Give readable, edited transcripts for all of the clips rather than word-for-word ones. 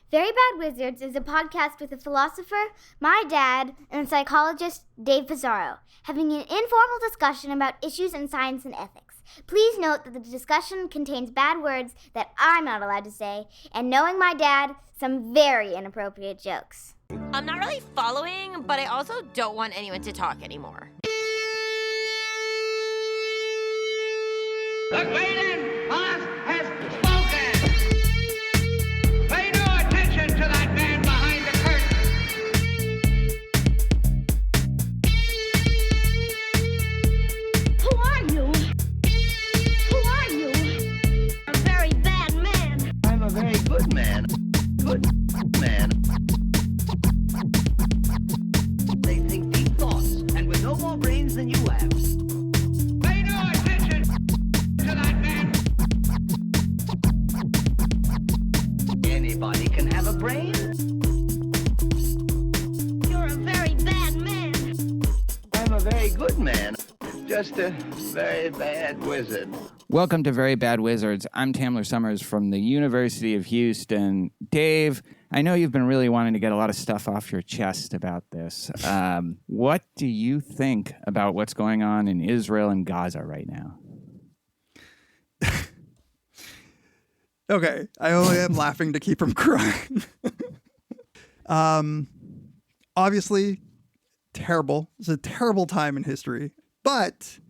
Very Bad Wizards is a podcast with a philosopher, my dad, and a psychologist, Dave Pizarro, having an informal discussion about issues in science and ethics. Please note that the discussion contains bad words that I'm not allowed to say, and knowing my dad, some very inappropriate jokes. I'm not really following, but I also don't want anyone to talk anymore. The great and past has spoken. Pay no attention to that man behind the curtain. Who are you? Who are you? A very bad man. I'm a very good man. Good man. They think deep thoughts, and with no more brains than you have. Pay no attention to that man. Anybody can have a brain. You're a very bad man. I'm a very good man. Just a very bad wizard. Welcome to Very Bad Wizards. I'm Tamler Summers from the University of Houston. Dave, I know you've been really wanting to get a lot of stuff off your chest about this. What do you think about what's going on in Israel and Gaza right now? Okay, I only am laughing to keep from crying. Obviously, terrible. It's a terrible time in history. But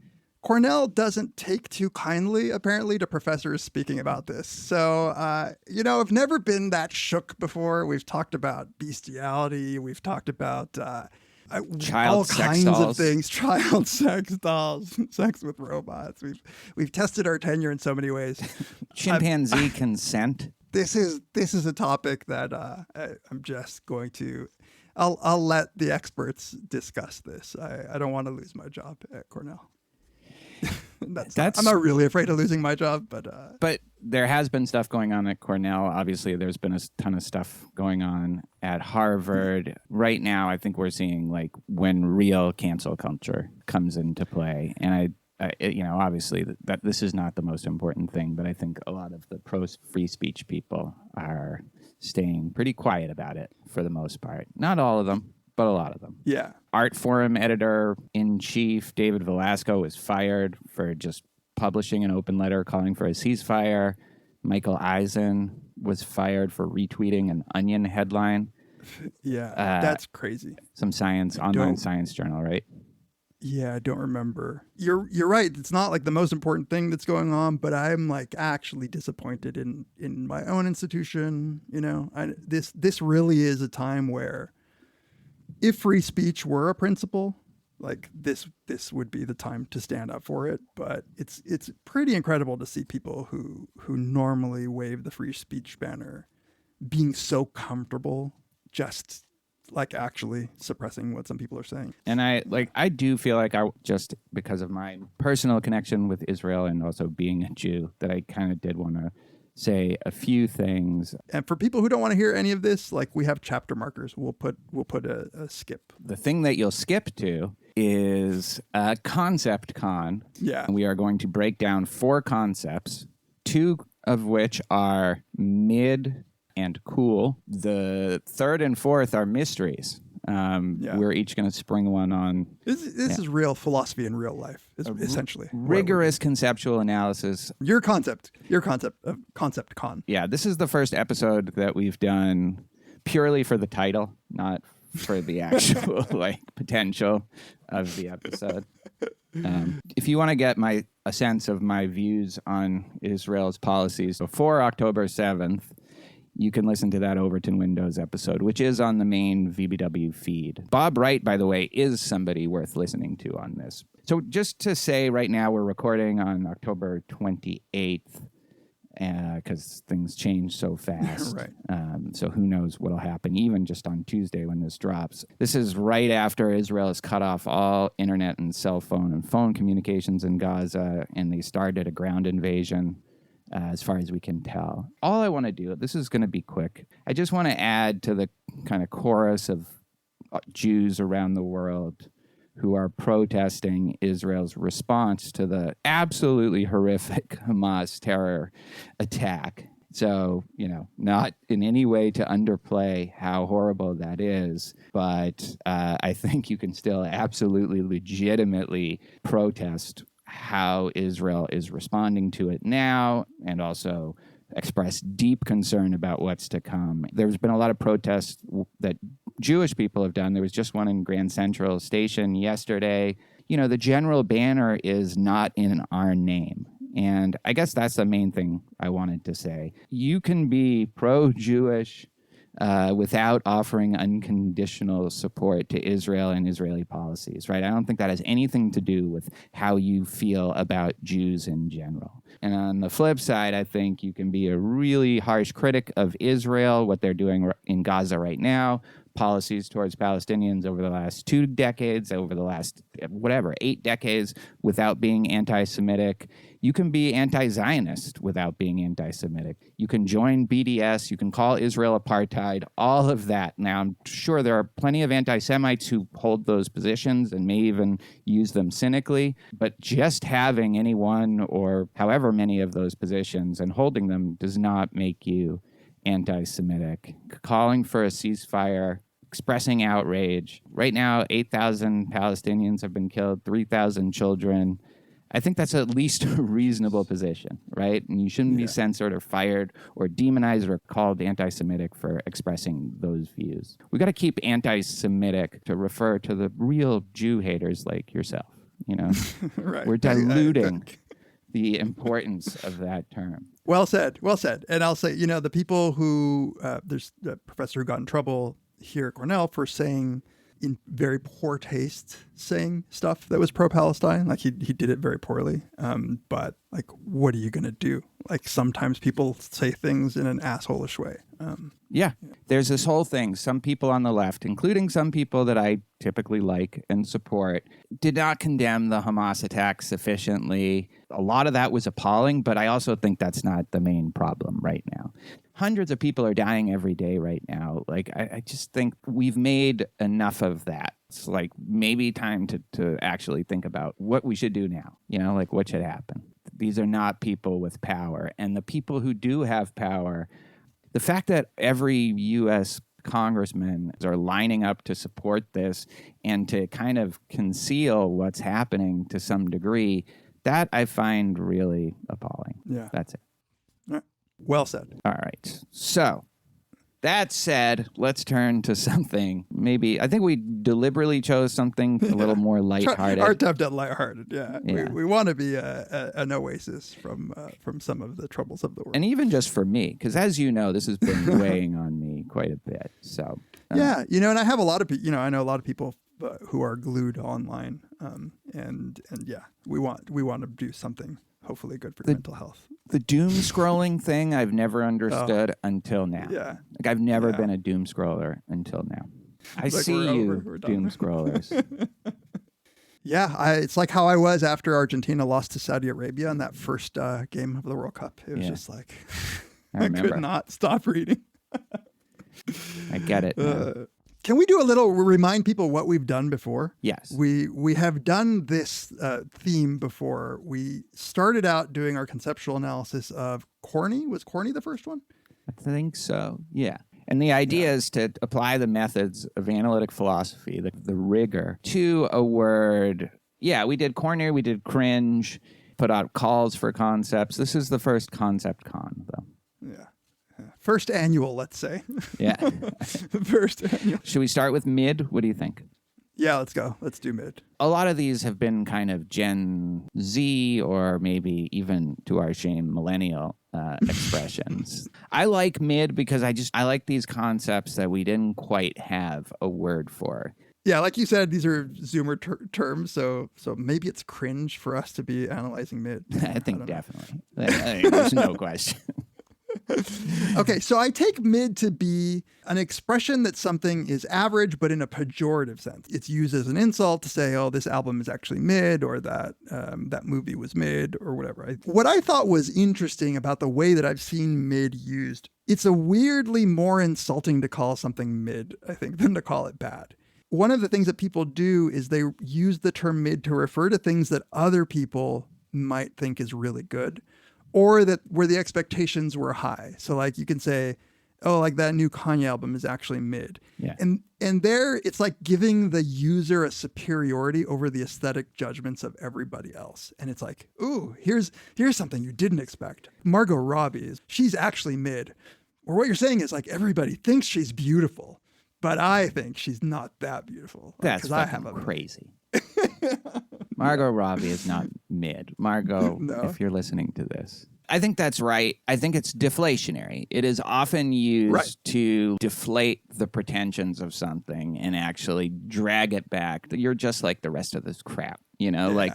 Cornell doesn't take too kindly, apparently, to professors speaking about this. So, I've never been that shook before. We've talked about bestiality. We've talked about all kinds of things. Child sex dolls, sex with robots. We've tested our tenure in so many ways. Chimpanzee consent. This is a topic that I'm just going to. I'll let the experts discuss this. I don't want to lose my job at Cornell. I'm not really afraid of losing my job, but there has been stuff going on at Cornell. Obviously, there's been a ton of stuff going on at Harvard. Right now, I think we're seeing like when real cancel culture comes into play. And obviously that this is not the most important thing, but I think a lot of the pro-free speech people are staying pretty quiet about it for the most part. Not all of them, but a lot of them. Yeah. Art Forum editor-in-chief David Velasco was fired for just publishing an open letter calling for a ceasefire. Michael Eisen was fired for retweeting an Onion headline. Yeah, that's crazy. Some online science journal, right? Yeah, I don't remember. You're right. It's not like the most important thing that's going on, but I'm like actually disappointed in my own institution. This really is a time where if free speech were a principle, like this would be the time to stand up for it. But it's pretty incredible to see people who normally wave the free speech banner being so comfortable just like actually suppressing what some people are saying. And I do feel like just because of my personal connection with Israel and also being a Jew, that I kind of did want to say a few things. And for people who don't want to hear any of this, like we have chapter markers. We'll put a skip. The thing that you'll skip to is Concept Con. Yeah. And we are going to break down 4 concepts, 2 of which are mid and cool. The 3rd and 4th are mysteries. We're each going to spring one on. This is real philosophy in real life, essentially. Rigorous conceptual analysis. Your concept of Concept Con. Yeah, this is the first episode that we've done purely for the title, not for the actual potential of the episode. If you want to get a sense of my views on Israel's policies before October 7th, you can listen to that Overton Windows episode, which is on the main VBW feed. Bob Wright, by the way, is somebody worth listening to on this. So just to say right now, we're recording on October 28th because things change so fast. Right. So who knows what'll happen, even just on Tuesday when this drops. This is right after Israel has cut off all internet and cell phone and phone communications in Gaza, and they started a ground invasion. As far as we can tell. All I want to do, this is going to be quick. I just want to add to the kind of chorus of Jews around the world who are protesting Israel's response to the absolutely horrific Hamas terror attack. So, not in any way to underplay how horrible that is, but I think you can still absolutely legitimately protest how Israel is responding to it now, and also express deep concern about what's to come. There's been a lot of protests that Jewish people have done. There was just one in Grand Central Station yesterday. The general banner is not in our name. And I guess that's the main thing I wanted to say. You can be pro-Jewish without offering unconditional support to Israel and Israeli policies, right? I don't think that has anything to do with how you feel about Jews in general. And on the flip side, I think you can be a really harsh critic of Israel, what they're doing in Gaza right now, policies towards Palestinians over the last 2 decades, over the last, 8 decades, without being anti-Semitic. You can be anti-Zionist without being anti-Semitic. You can join BDS. You can call Israel apartheid, all of that. Now, I'm sure there are plenty of anti-Semites who hold those positions and may even use them cynically, but just having any one or however many of those positions and holding them does not make you anti-Semitic. Calling for a ceasefire, expressing outrage. Right now, 8,000 Palestinians have been killed, 3,000 children. I think that's at least a reasonable position, right? And you shouldn't be censored or fired or demonized or called anti-Semitic for expressing those views. We got to keep anti-Semitic to refer to the real Jew haters like yourself, Right. We're diluting the importance of that term. Well said. Well said. And I'll say, the people who, there's a professor who got in trouble here at Cornell for saying, in very poor taste, saying stuff that was pro-Palestine. Like he did it very poorly. But like, what are you going to do? Like sometimes people say things in an asshole-ish way. There's this whole thing. Some people on the left, including some people that I typically like and support, did not condemn the Hamas attack sufficiently. A lot of that was appalling, but I also think that's not the main problem right now. Hundreds of people are dying every day right now. Like, I just think we've made enough of that. It's like maybe time to actually think about what we should do now. Like what should happen. These are not people with power. And the people who do have power, the fact that every U.S. congressmen are lining up to support this and to kind of conceal what's happening to some degree, that I find really appalling. Yeah. That's it. Well said. All right. So that said, let's turn to something maybe, I think we deliberately chose something a little more lighthearted. Our attempt at lighthearted, yeah. We want to be an oasis from some of the troubles of the world. And even just for me, because as you know, this has been weighing on me quite a bit. So yeah, and I have a lot of people, I know a lot of people who are glued online, and yeah, we want to do something hopefully good for mental health. The doom scrolling thing I've never understood until now. Yeah. Like I've never been a doom scroller until now. I see you, doom scrollers. Yeah, it's like how I was after Argentina lost to Saudi Arabia in that first game of the World Cup. It was just like, I could not stop reading. I get it. Can we do a little remind people what we've done before? Yes. We have done this theme before. We started out doing our conceptual analysis of corny. Was corny the first one? I think so. Yeah. And the idea is to apply the methods of analytic philosophy, the rigor, to a word. Yeah, we did corny, we did cringe, put out calls for concepts. This is the first concept con, though. Yeah. First annual, let's say. Yeah. First annual. Should we start with mid? What do you think? Yeah, let's go. Let's do mid. A lot of these have been kind of Gen Z or maybe even, to our shame, millennial expressions. I like mid because I like these concepts that we didn't quite have a word for. Yeah, like you said, these are Zoomer terms, so maybe it's cringe for us to be analyzing mid. I think definitely. There's no question. Okay, so I take mid to be an expression that something is average, but in a pejorative sense. It's used as an insult to say, oh, this album is actually mid, or that movie was mid, or whatever. What I thought was interesting about the way that I've seen mid used, it's a weirdly more insulting to call something mid, I think, than to call it bad. One of the things that people do is they use the term mid to refer to things that other people might think is really good, or that where the expectations were high. So like you can say, oh, like that new Kanye album is actually mid. Yeah. And there it's like giving the user a superiority over the aesthetic judgments of everybody else. And it's like, ooh, here's something you didn't expect. Margot Robbie she's actually mid. Or what you're saying is like everybody thinks she's beautiful, but I think she's not that beautiful. That's fucking crazy. Margot Robbie is not mid. Margot, No. if you're listening to this. I think that's right. I think it's deflationary. It is often used to deflate the pretensions of something and actually drag it back. You're just like the rest of this crap. You know, like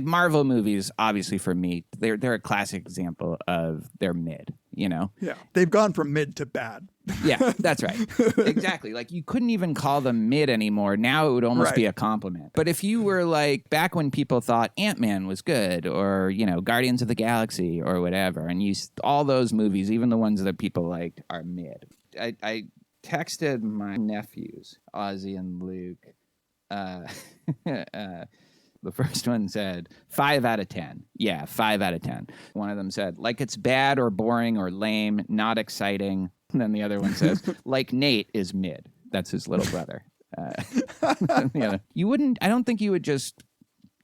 Marvel movies, obviously for me, they're a classic example of they're mid, you know? Yeah. They've gone from mid to bad. Yeah, that's right. Exactly. Like you couldn't even call them mid anymore. Now it would almost be a compliment. But if you were like back when people thought Ant-Man was good or, you know, Guardians of the Galaxy or whatever, and all those movies, even the ones that people liked, are mid. I texted my nephews, Ozzy and Luke. The first one said 5 out of 10. Yeah, 5 out of 10. One of them said, like it's bad or boring or lame, not exciting. And then the other one says, like Nate is mid. That's his little brother. I don't think you would just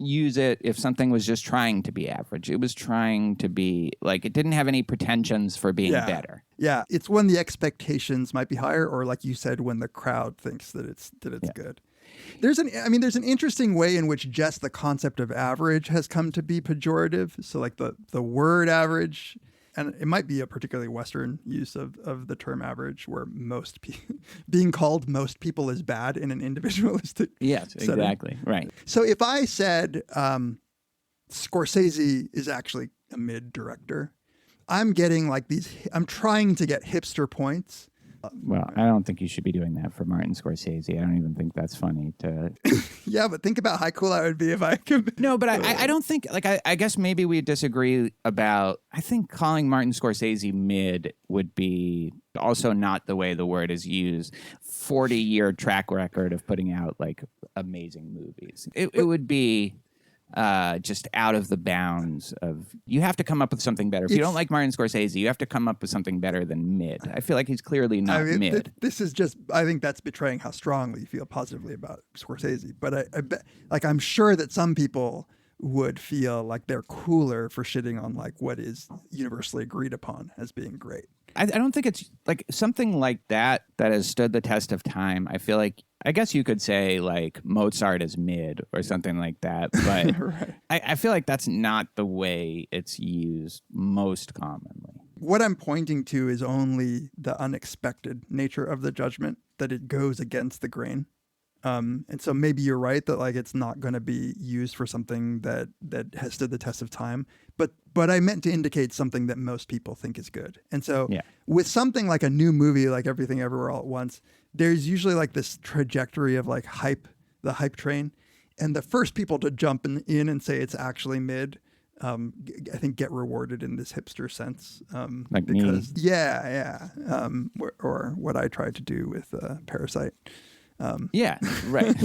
use it if something was just trying to be average. It was trying to be, like, it didn't have any pretensions for being better. Yeah, it's when the expectations might be higher, or like you said, when the crowd thinks that it's good. There's an interesting way in which just the concept of average has come to be pejorative. So like the word average, and it might be a particularly Western use of the term average, where being called most people is bad in an individualistic setting. Exactly. Right. So if I said Scorsese is actually a mid director, I'm getting like I'm trying to get hipster points. Well, I don't think you should be doing that for Martin Scorsese. I don't even think that's funny to... Yeah, but think about how cool I would be if I could... No, but I don't think... Like, I guess maybe we disagree about... I think calling Martin Scorsese mid would be also not the way the word is used. 40-year track record of putting out, like, amazing movies. It would be... just out of the bounds of, you have to come up with something better. If you don't like Martin Scorsese, you have to come up with something better than mid. I feel like he's clearly not mid. This is just, I think that's betraying how strongly you feel positively about Scorsese. But I bet, like, I'm sure that some people would feel like they're cooler for shitting on like what is universally agreed upon as being great. I don't think it's like something like that has stood the test of time. I feel like, I guess you could say like Mozart is mid or something like that, but Right. I feel like that's not the way it's used most commonly. What I'm pointing to is only the unexpected nature of the judgment, that it goes against the grain. And so maybe you're right that like it's not going to be used for something that has stood the test of time. But I meant to indicate something that most people think is good. And so with something like a new movie, like Everything Everywhere All at Once, there's usually like this trajectory of like the hype train. And the first people to jump in and say it's actually mid, I think get rewarded in this hipster sense. Like because, me. Yeah. Or what I tried to do with Parasite. Yeah, right.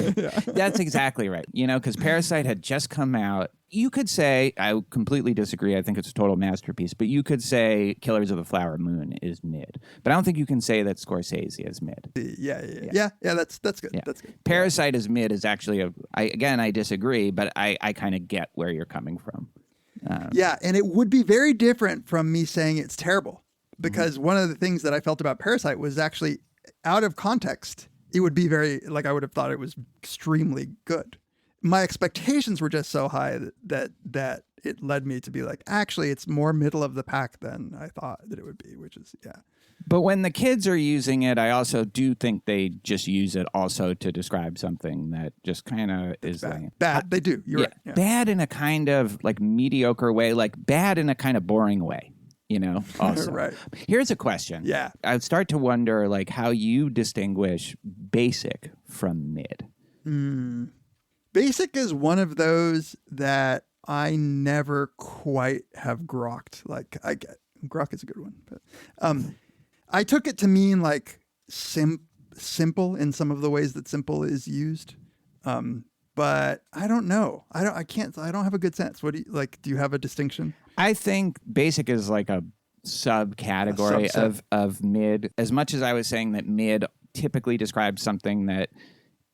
That's exactly right. You know, because Parasite had just come out. You could say, I completely disagree. I think it's a total masterpiece. But you could say Killers of the Flower Moon is mid. But I don't think you can say that Scorsese is mid. Yeah. That's good. Yeah. That's good. Parasite is mid is actually I disagree, but I kind of get where you're coming from. Yeah, and it would be very different from me saying it's terrible. Because one of the things that I felt about Parasite was actually out of context. It would be very, like, I would have thought it was extremely good. My expectations were just so high that it led me to be like, actually, it's more middle of the pack than I thought that it would be, which is, yeah. But when the kids are using it, I also do think they just use it also to describe something that just kind of is bad. Bad, they do. You're right. Yeah. Bad in a kind of, like, mediocre way, like bad in a kind of boring way. You know, also. Right. Here's a question. Yeah. I start to wonder, like, how you distinguish basic from mid. Basic is one of those that I never quite have grokked. Like, I get grok is a good one, but I took it to mean like simple in some of the ways that simple is used. but I don't know. I don't have a good sense. What do you like? Do you have a distinction? I think basic is like a subcategory of mid. As much as I was saying that mid typically describes something that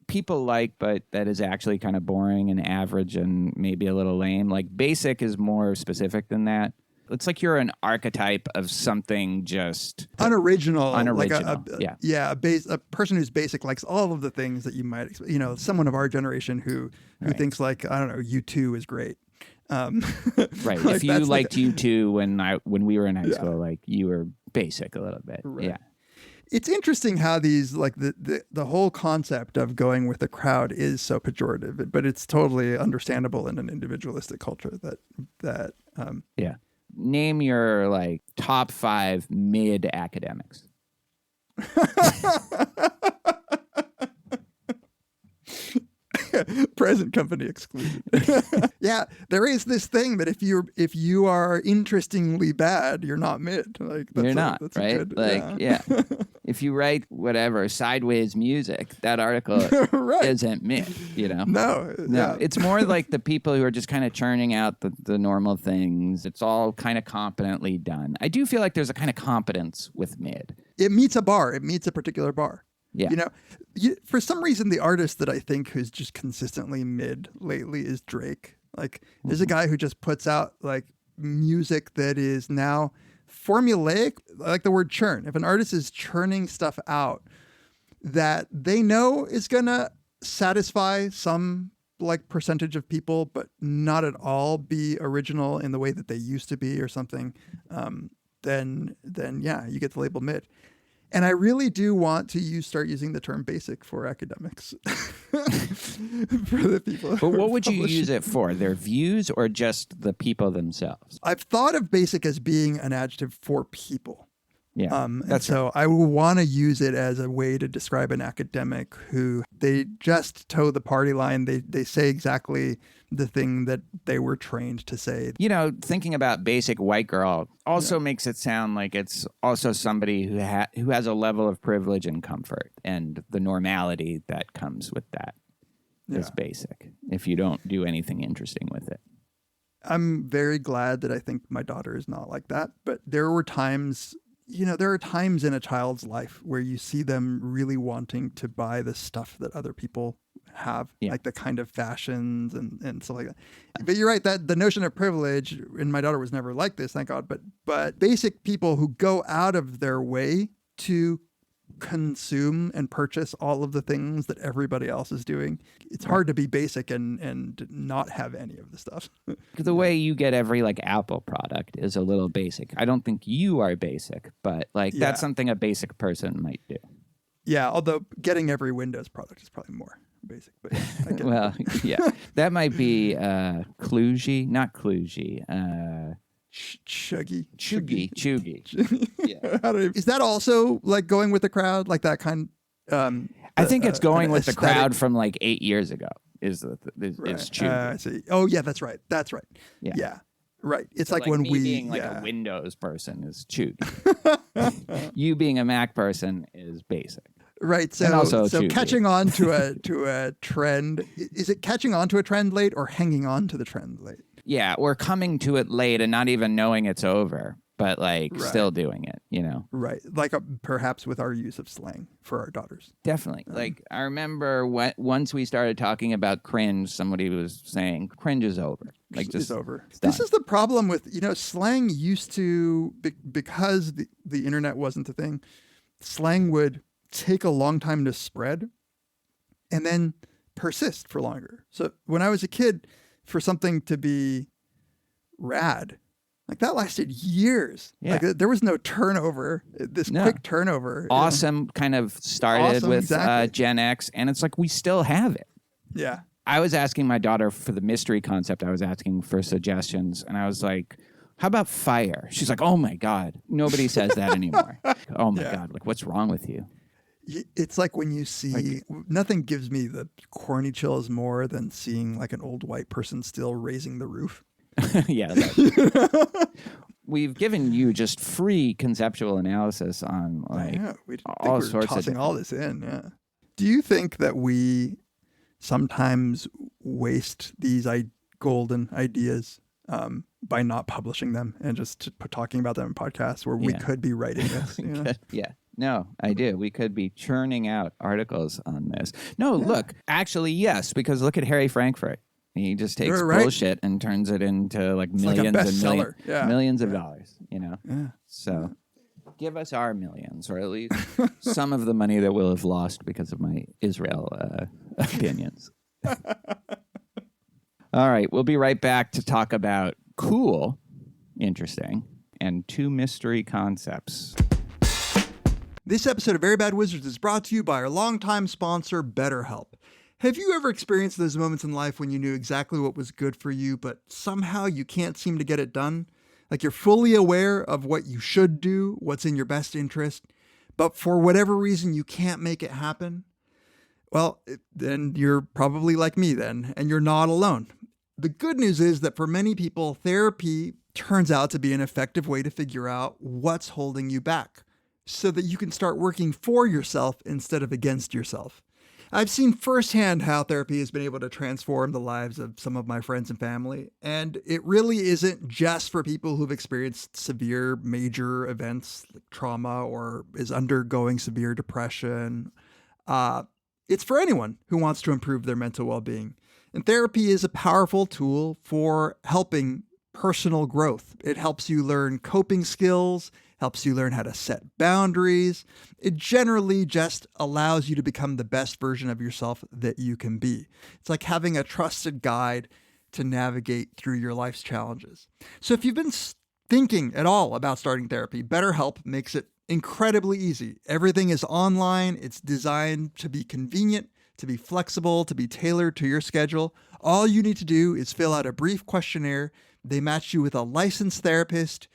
people like, but that is actually kind of boring and average and maybe a little lame. Like basic is more specific than that. It's like you're an archetype of something just unoriginal. Like a person who's basic likes all of the things that you might expect. You know, someone of our generation who thinks like, I don't know, U2 is great. Right. Like if you liked U2 when we were in high school, like you were basic a little bit. Right. Yeah. It's interesting how these like the whole concept of going with the crowd is so pejorative, but it's totally understandable in an individualistic culture that yeah. Name your like top 5 mid academics. Present company excluded. Yeah, there is this thing that if you are interestingly bad, you're not mid. Like you're not, that's right? Good, like yeah. If you write whatever sideways music, that article isn't mid. You know? No. Yeah. It's more like the people who are just kind of churning out the normal things. It's all kind of competently done. I do feel like there's a kind of competence with mid. It meets a bar. It meets a particular bar. Yeah. You know, for some reason, the artist that I think who's just consistently mid lately is Drake. Like, there's a guy who just puts out like music that is now formulaic, like the word churn. If an artist is churning stuff out that they know is going to satisfy some like percentage of people, but not at all be original in the way that they used to be or something, then yeah, you get the label mid. And I really do want to start using the term basic for academics. For the people. But what would you use it for? Their views or just the people themselves? I've thought of basic as being an adjective for people. Yeah. So I will want to use it as a way to describe an academic who they just toe the party line. They say exactly the thing that they were trained to say. You know, thinking about basic white girl also makes it sound like it's also somebody who has a level of privilege and comfort, and the normality that comes with that is basic if you don't do anything interesting with it. I'm very glad that I think my daughter is not like that, but there are times in a child's life where you see them really wanting to buy the stuff that other people have, like the kind of fashions and stuff like that. But you're right, that the notion of privilege, and my daughter was never like this, thank God, but basic people who go out of their way to consume and purchase all of the things that everybody else is doing. It's hard to be basic and not have any of the stuff. The way you get every like Apple product is a little basic. I don't think you are basic, but that's something a basic person might do. Yeah, although getting every Windows product is probably more basic. But yeah, I get well, yeah, that might be kludgy, not kludgy. Chuggy. Yeah. Is that also like going with the crowd, like that kind? I think it's going with the crowd from like 8 years ago. Is chuggy? I see. Oh yeah, that's right. Yeah. Right. It's so like when me being like a Windows person is chuggy. You being a Mac person is basic. Right. So catching on to a trend, is it catching on to a trend late or hanging on to the trend late? Yeah, or coming to it late and not even knowing it's over, but still doing it, you know? Right. Like perhaps with our use of slang for our daughters. Definitely. I remember once we started talking about cringe, somebody was saying cringe is over. It's over. This is the problem with, slang used to, because the internet wasn't a thing, slang would take a long time to spread and then persist for longer. So when I was a kid, for something to be rad, like that lasted years. Yeah. Like there was no turnover, quick turnover. Awesome kind of started with Gen X, and it's like we still have it. Yeah. I was asking my daughter for the mystery concept. I was asking for suggestions, and I was like, how about fire? She's like, oh my God, nobody says that anymore. Oh my God, like what's wrong with you? It's like when you see, nothing gives me the corny chills more than seeing like an old white person still raising the roof. Yeah. We've given you just free conceptual analysis on all sorts of tossing all this in. Yeah. Do you think that we sometimes waste these golden ideas by not publishing them and just talking about them in podcasts where we could be writing this. You know? Yeah. No, I do. We could be churning out articles on this. No, look, actually, yes, because look at Harry Frankfurt. He just takes bullshit and turns it into like millions and millions of dollars, you know? Yeah. So give us our millions, or at least some of the money that we'll have lost because of my Israel opinions. All right, we'll be right back to talk about cool, interesting, and 2 mystery concepts. This episode of Very Bad Wizards is brought to you by our longtime sponsor, BetterHelp. Have you ever experienced those moments in life when you knew exactly what was good for you, but somehow you can't seem to get it done? Like you're fully aware of what you should do, what's in your best interest, but for whatever reason you can't make it happen? Well, then you're probably like me then, and you're not alone. The good news is that for many people, therapy turns out to be an effective way to figure out what's holding you back, so that you can start working for yourself instead of against yourself. I've seen firsthand how therapy has been able to transform the lives of some of my friends and family, and it really isn't just for people who've experienced severe major events like trauma or is undergoing severe depression. It's for anyone who wants to improve their mental well-being. And therapy is a powerful tool for helping personal growth. It helps you learn coping skills, helps you learn how to set boundaries. It generally just allows you to become the best version of yourself that you can be. It's like having a trusted guide to navigate through your life's challenges. So if you've been thinking at all about starting therapy, BetterHelp makes it incredibly easy. Everything is online. It's designed to be convenient, to be flexible, to be tailored to your schedule. All you need to do is fill out a brief questionnaire. They match you with a licensed therapist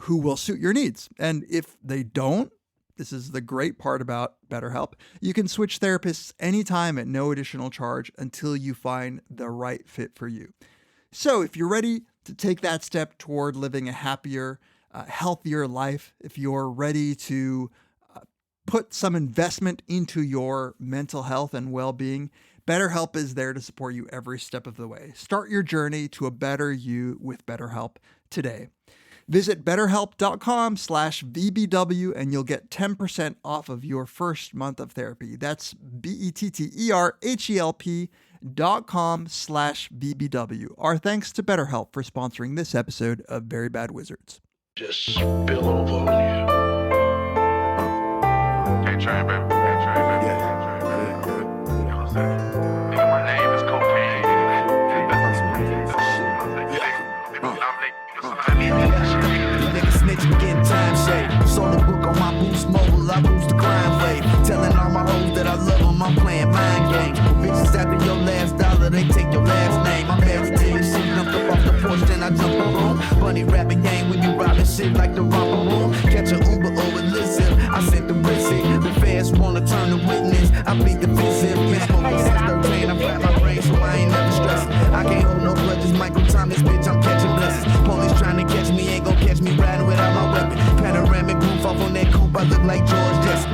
who will suit your needs. And if they don't, this is the great part about BetterHelp, you can switch therapists anytime at no additional charge until you find the right fit for you. So if you're ready to take that step toward living a happier, healthier life, if you're ready to put some investment into your mental health and well-being, BetterHelp is there to support you every step of the way. Start your journey to a better you with BetterHelp today. Visit betterhelp.com/VBW and you'll get 10% off of your first month of therapy. That's BetterHelp.com/VBW. Our thanks to BetterHelp for sponsoring this episode of Very Bad Wizards. Just spill over on you. Can't try, baby. Can't try, baby. Yeah. Good. You know what I'm saying? Nigga, my name is cocaine. Nigga snitch, we getting time shade. Sold the book on my boost mobile, I boost the crime wave. Telling all my hoes that I love them, I'm playing mind games. Bitches after your last dollar, they take your last name. I'm married to this shit, jumped up off the porch, then I jump a room. Bunny rapping gang when you robbing shit like the romper room. Catch a Uber over Lizzie, I sent the receipt. The feds wanna turn the witness, I beat the visit. Been smoking since 13, I flat my brain so I ain't never stressed. I can't hold no grudges, Michael Thomas, bitch, I'm catching blessings. Police trying to catch me, ain't gon' catch me riding without my weapon. Panoramic roof off on that coupe, I look like George Jesse.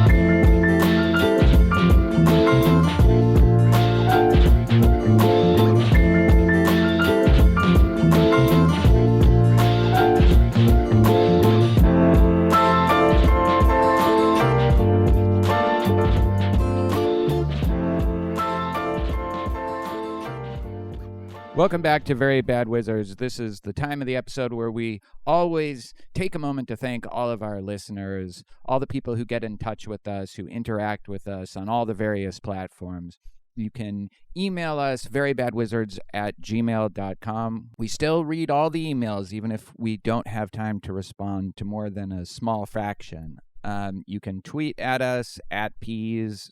Welcome back to Very Bad Wizards. This is the time of the episode where we always take a moment to thank all of our listeners, all the people who get in touch with us, who interact with us on all the various platforms. You can email us, verybadwizards@gmail.com. We still read all the emails, even if we don't have time to respond to more than a small fraction. You can tweet at us, at Peas,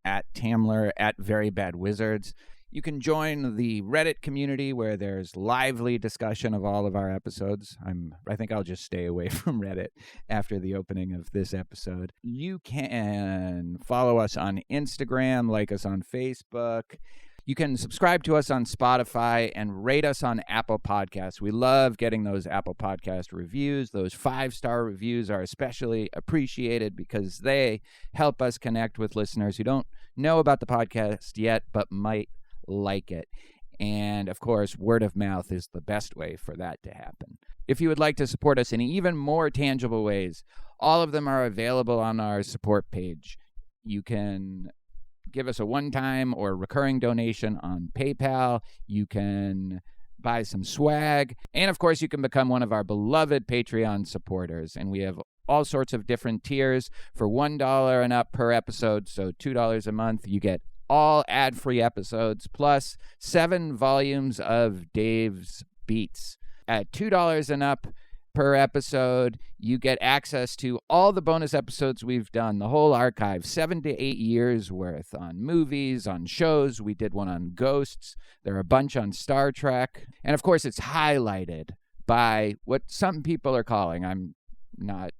at Tamler, at verybadwizards. You can join the Reddit community where there's lively discussion of all of our episodes. I think I'll just stay away from Reddit after the opening of this episode. You can follow us on Instagram, like us on Facebook. You can subscribe to us on Spotify and rate us on Apple Podcasts. We love getting those Apple Podcast reviews. Those 5-star reviews are especially appreciated because they help us connect with listeners who don't know about the podcast yet but might like it. And of course, word of mouth is the best way for that to happen. If you would like to support us in even more tangible ways, all of them are available on our support page. You can give us a one-time or recurring donation on PayPal. You can buy some swag. And of course, you can become one of our beloved Patreon supporters. And we have all sorts of different tiers for $1 and up per episode. So $2 a month, you get all ad-free episodes, plus 7 volumes of Dave's beats. At $2 and up per episode, you get access to all the bonus episodes we've done, the whole archive, 7 to 8 years worth on movies, on shows. We did one on ghosts. There are a bunch on Star Trek. And of course, it's highlighted by what some people are calling, I'm not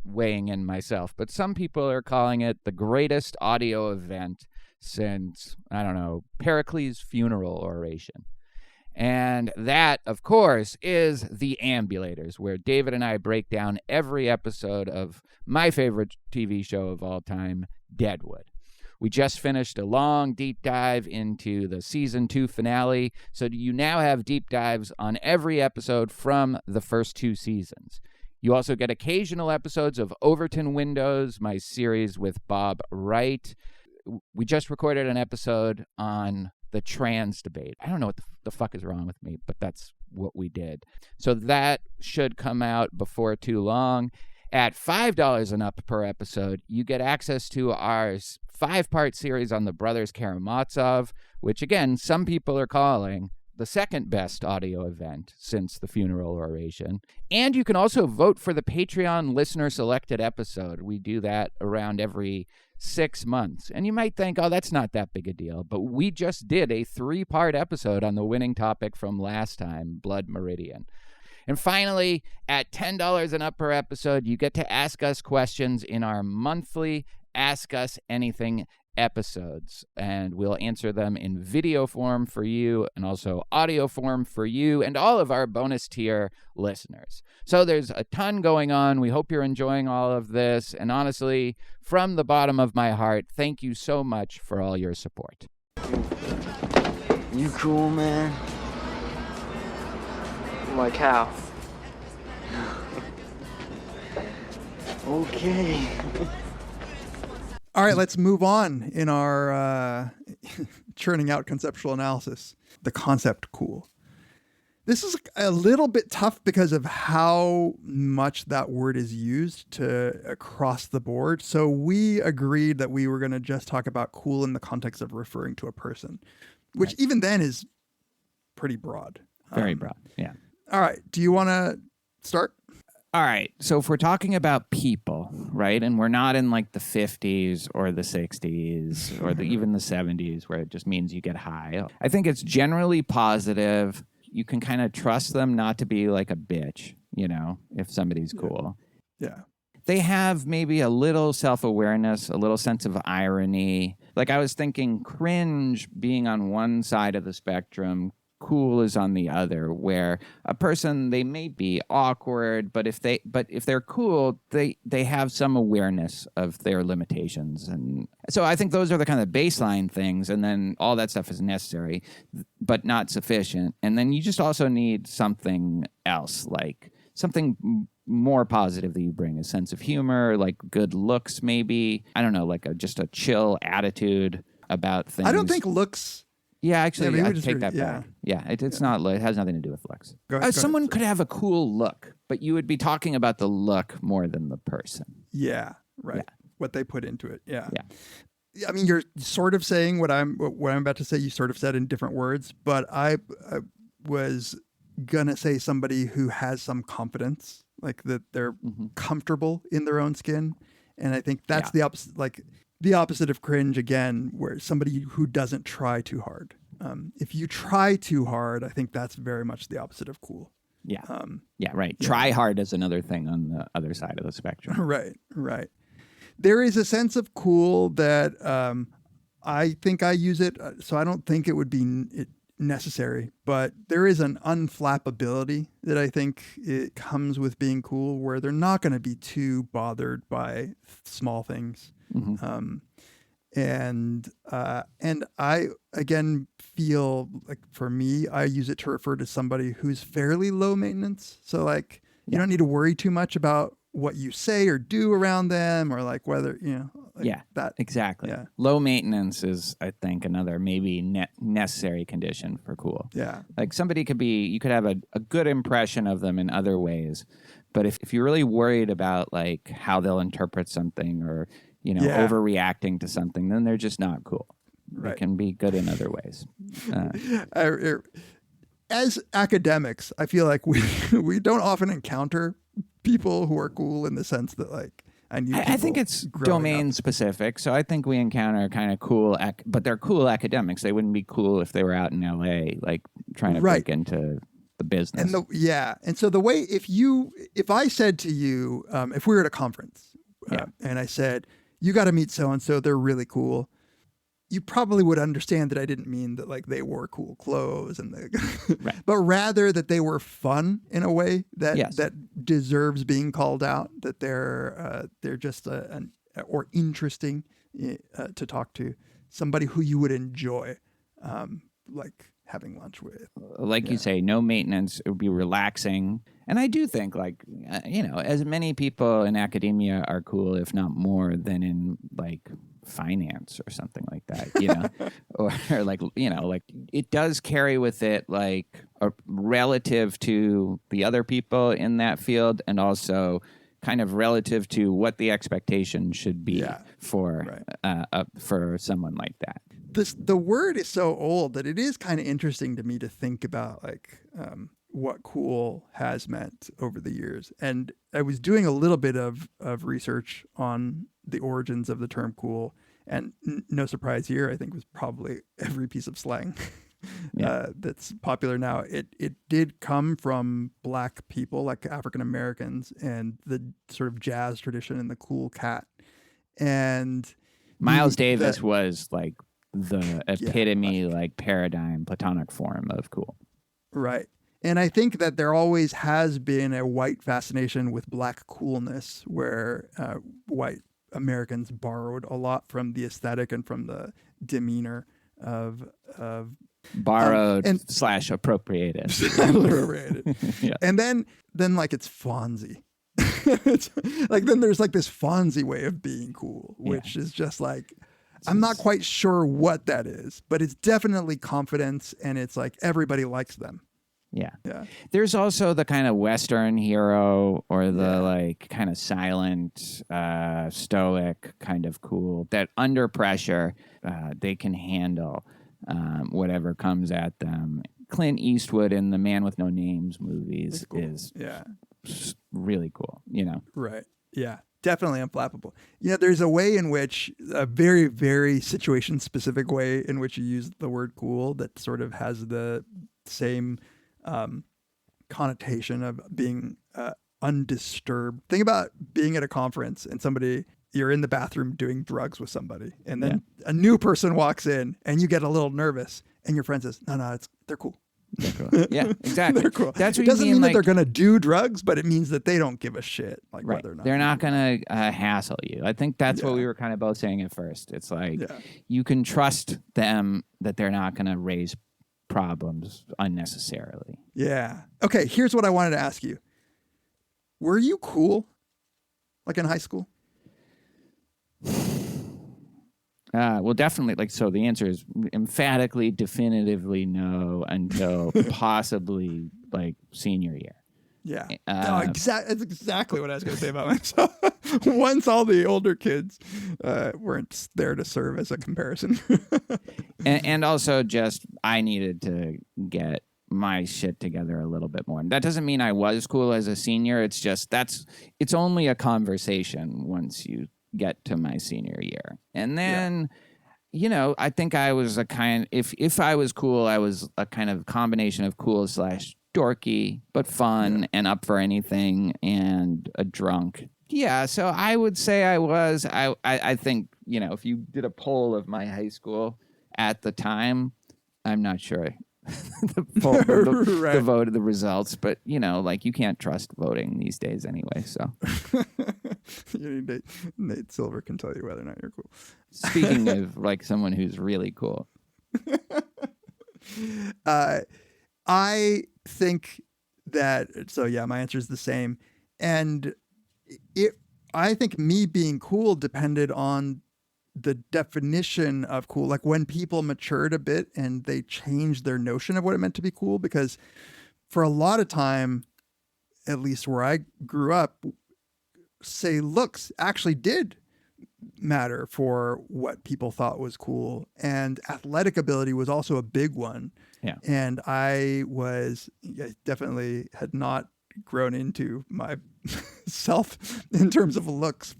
weighing in myself, but some people are calling it the greatest audio event since, I don't know, Pericles' funeral oration. And that, of course, is The Ambulators, where David and I break down every episode of my favorite TV show of all time, Deadwood. We just finished a long deep dive into the season 2 finale, so you now have deep dives on every episode from the first 2 seasons. You also get occasional episodes of Overton Windows, my series with Bob Wright. We just recorded an episode on the trans debate. I don't know what the fuck is wrong with me, but that's what we did. So that should come out before too long. At $5 and up per episode, you get access to our 5-part series on the brothers Karamazov, which, again, some people are calling the second best audio event since the funeral oration. And you can also vote for the Patreon listener-selected episode. We do that around every 6 months. And you might think, oh, that's not that big a deal. But we just did a 3-part episode on the winning topic from last time, Blood Meridian. And finally, at $10 and up per episode, you get to ask us questions in our monthly Ask Us Anything episodes. And we'll answer them in video form for you and also audio form for you and all of our bonus tier listeners. So there's a ton going on. We hope you're enjoying all of this. And honestly, from the bottom of my heart, thank you so much for all your support. You cool, man? Like how? Okay. All right, let's move on in our churning out conceptual analysis. The concept cool. This is a little bit tough because of how much that word is used across the board. So we agreed that we were going to just talk about cool in the context of referring to a person, which even then is pretty broad. Very broad, yeah. All right, do you want to start? All right. So if we're talking about people, right, and we're not in like the 50s or the 60s or even the 70s where it just means you get high, I think it's generally positive. You can kind of trust them not to be like a bitch, you know, if somebody's cool. Yeah. They have maybe a little self-awareness, a little sense of irony. Like I was thinking cringe being on one side of the spectrum, cool is on the other, where a person, they may be awkward, but if they're cool, they have some awareness of their limitations. And so I think those are the kind of baseline things, and then all that stuff is necessary but not sufficient. And then you just also need something else, like something more positive that you bring, a sense of humor, like good looks, maybe, I don't know, like just a chill attitude about things. I don't think looks. Yeah, actually, yeah, I take that back. Yeah, it's not. It has nothing to do with looks. Someone could have a cool look, but you would be talking about the look more than the person. Yeah, right. Yeah. What they put into it. Yeah. Yeah. I mean, you're sort of saying what I'm about to say. You sort of said in different words, but I was gonna say somebody who has some confidence, like that they're comfortable in their own skin, and I think that's the opposite. Like. The opposite of cringe, again, where somebody who doesn't try too hard. If you try too hard, I think that's very much the opposite of cool. Yeah. Yeah, right. Yeah. Try hard is another thing on the other side of the spectrum. Right. There is a sense of cool that I think I use it, so I don't think it would be necessary, but there is an unflappability that I think it comes with being cool, where they're not going to be too bothered by small things. And I again feel like for me, I use it to refer to somebody who's fairly low maintenance. So like you don't need to worry too much about what you say or do around them, or like whether like that exactly. Yeah. Low maintenance is, I think, another maybe necessary condition for cool. Yeah. Like somebody you could have a good impression of them in other ways, but if you're really worried about like how they'll interpret something or overreacting to something, then they're just not cool. Right. They can be good in other ways. As academics, I feel like we don't often encounter people who are cool in the sense that like I think it's domain specific. So I think we encounter kind of cool, but they're cool academics. They wouldn't be cool if they were out in LA, like trying to break into the business. And so the way, if I said to you, if we were at a conference and I said, you got to meet so-and-so, they're really cool, you probably would understand that I didn't mean that like they wore cool clothes and but rather that they were fun in a way that deserves being called out, that they're just or interesting to talk to, somebody who you would enjoy like having lunch with. Like you say, no maintenance. It would be relaxing. And I do think like, as many people in academia are cool, if not more, than in like finance or something like that, or like, like it does carry with it like a relative to the other people in that field, and also kind of relative to what the expectation should be for someone like that. The word is so old that it is kind of interesting to me to think about like what cool has meant over the years. And I was doing a little bit of research on the origins of the term cool, and no surprise here, I think was probably every piece of slang that's popular now. It did come from Black people, like African Americans, and the sort of jazz tradition and the cool cat. And Miles Davis was like the epitome, like paradigm, platonic form of cool. Right. And I think that there always has been a white fascination with Black coolness, where white Americans borrowed a lot from the aesthetic and from the demeanor of borrowed / appropriated. Appropriated. Yeah. And then like it's Fonzie. It's like then there's like this Fonzie way of being cool, which is just like, I'm not quite sure what that is, but it's definitely confidence, and it's like everybody likes them. Yeah. There's also the kind of Western hero, or the like kind of silent, stoic kind of cool that under pressure, they can handle whatever comes at them. Clint Eastwood in the Man with No Names movies is really cool, Right. Yeah. Definitely unflappable. There's a way in which, a very, very situation-specific way in which you use the word cool that sort of has the same connotation of being undisturbed. Think about being at a conference and you're in the bathroom doing drugs with somebody, and then a new person walks in and you get a little nervous, and your friend says, no, they're cool. They're cool. Yeah, exactly. They're cool. That's what it doesn't mean that like, they're going to do drugs, but it means that they don't give a shit. Like whether or not they're not going to hassle you. I think that's what we were kind of both saying at first. It's like you can trust them that they're not going to raise problems unnecessarily. Yeah. Okay. Here's what I wanted to ask you. Were you cool, like in high school? Well, definitely. So the answer is emphatically, definitively no until possibly senior year. Yeah. That's exactly what I was going to say about myself. Once all the older kids weren't there to serve as a comparison. and also just I needed to get my shit together a little bit more. And that doesn't mean I was cool as a senior. It's just it's only a conversation once you get to my senior year. And then, I think I was if I was cool, I was a kind of combination of cool / dorky, but fun and up for anything and a drunk. Yeah, so I would say I was. I think, if you did a poll of my high school at the time, I'm not sure the vote of the results, but you can't trust voting these days anyway. So Nate Silver can tell you whether or not you're cool. Speaking of like someone who's really cool. I think that, so yeah, my answer is the same. And I think me being cool depended on the definition of cool. Like when people matured a bit and they changed their notion of what it meant to be cool, because for a lot of time, at least where I grew up, say looks actually did matter for what people thought was cool. And athletic ability was also a big one. Yeah. And I definitely had not grown into my self in terms of looks.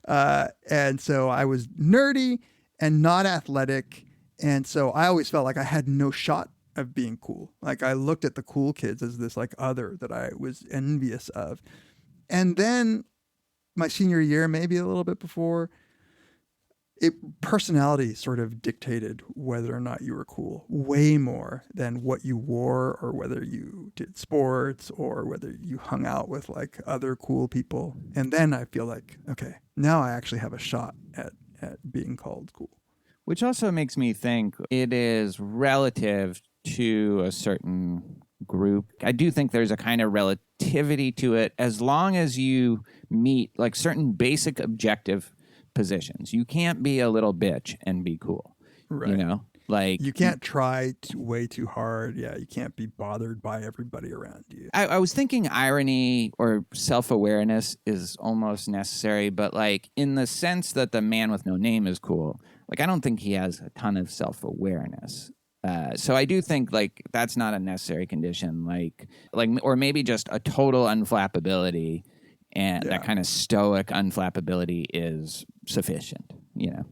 And so I was nerdy and not athletic. And so I always felt like I had no shot of being cool. Like I looked at the cool kids as this like other that I was envious of. And then my senior year, maybe a little bit before, personality sort of dictated whether or not you were cool way more than what you wore or whether you did sports or whether you hung out with like other cool people. And then I feel like, okay, now I actually have a shot at being called cool. Which also makes me think it is relative to a certain group. I do think there's a kind of relativity to it as long as you meet like certain basic objective positions. You can't be a little bitch and be cool. Right. You know? Like you can't try way too hard. Yeah, you can't be bothered by everybody around you. I was thinking irony or self-awareness is almost necessary, but like in the sense that the man with no name is cool, like I don't think he has a ton of self-awareness. So I do think like that's not a necessary condition, like or maybe just a total unflappability, and that kind of stoic unflappability is sufficient, you know?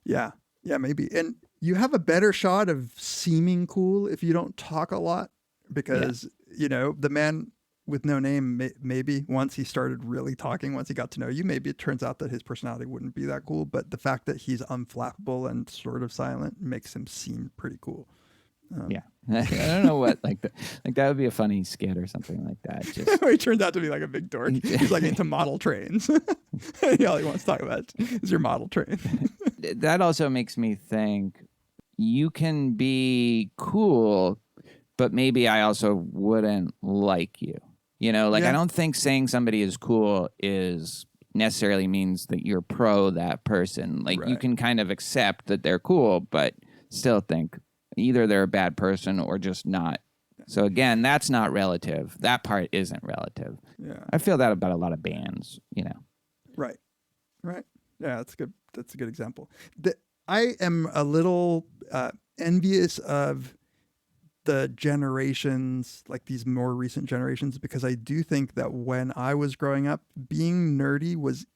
Yeah, maybe. And you have a better shot of seeming cool if you don't talk a lot, because, you know, the man with no name, maybe once he started really talking, once he got to know you, maybe it turns out that his personality wouldn't be that cool. But the fact that he's unflappable and sort of silent makes him seem pretty cool. Yeah. I don't know what, like that would be a funny skit or something like that. Just... he turns out to be like a big dork. He's like into model trains. All he wants to talk about is your model train. That also makes me think you can be cool, but maybe I also wouldn't like you. You know, like I don't think saying somebody is cool is necessarily means that you're pro that person. Like you can kind of accept that they're cool, but still think either they're a bad person or just not. So again, that's not relative. That part isn't relative. Yeah. I feel that about a lot of bands, you know. Right. Yeah, that's good. That's a good example. I am a little envious of the generations, like these more recent generations, because I do think that when I was growing up, being nerdy was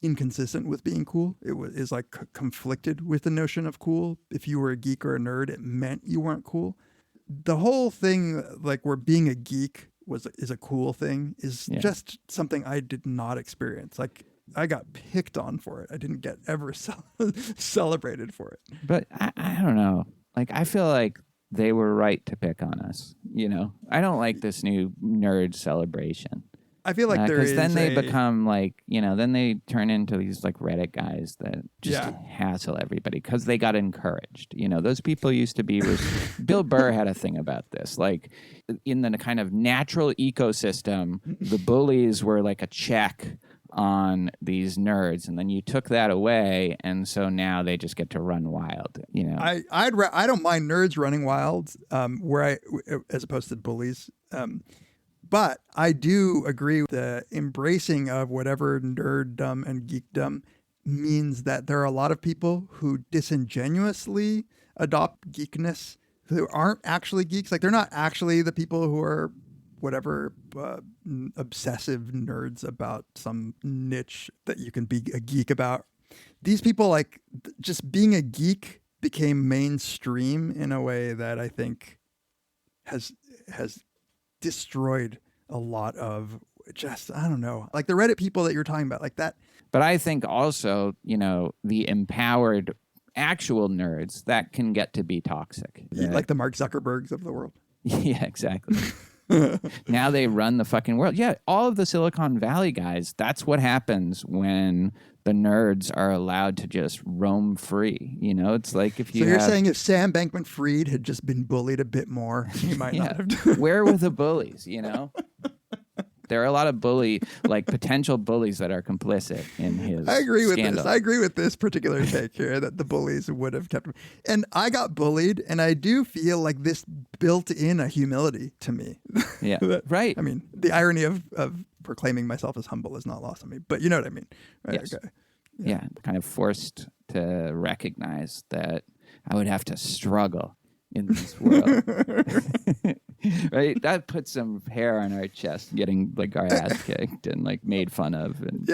inconsistent with being cool. It is like conflicted with the notion of cool. If you were a geek or a nerd, it meant you weren't cool. The whole thing, like where being a geek is a cool thing, is just something I did not experience. Like I got picked on for it. I didn't get ever celebrated for it. But I don't know. Like I feel like they were right to pick on us. You know, I don't like this new nerd celebration. I feel like because then they become like, you know, then they turn into these like Reddit guys that just hassle everybody because they got encouraged. You know, those people used to be. Bill Burr had a thing about this. Like in the kind of natural ecosystem, the bullies were like a check on these nerds, and then you took that away, and so now they just get to run wild. You know, I don't mind nerds running wild, as opposed to bullies. But I do agree with the embracing of whatever nerddom and geekdom means that there are a lot of people who disingenuously adopt geekness who aren't actually geeks. Like they're not actually the people who are whatever obsessive nerds about some niche that you can be a geek about. These people, like just being a geek became mainstream in a way that I think has destroyed a lot of just, I don't know, like the Reddit people that you're talking about, like that. But I think also, you know, the empowered actual nerds, that can get to be toxic. Like the Mark Zuckerbergs of the world. Yeah, exactly. Now they run the fucking world. Yeah, all of the Silicon Valley guys, that's what happens when the nerds are allowed to just roam free. You know, it's like if you So you're saying if Sam Bankman-Fried had just been bullied a bit more, he might not have. Where were the bullies, you know? There are a lot of potential bullies that are complicit in his I agree with scandal. this. I agree with this particular take here that the bullies would have kept him. And I got bullied, and I do feel like this built in a humility to me. Yeah, right. I mean, the irony of proclaiming myself as humble is not lost on me, but you know what I mean. Right? Yes. Okay. Yeah, kind of forced to recognize that I would have to struggle in this world. Right? That puts some hair on our chest, getting like our ass kicked and like made fun of. And,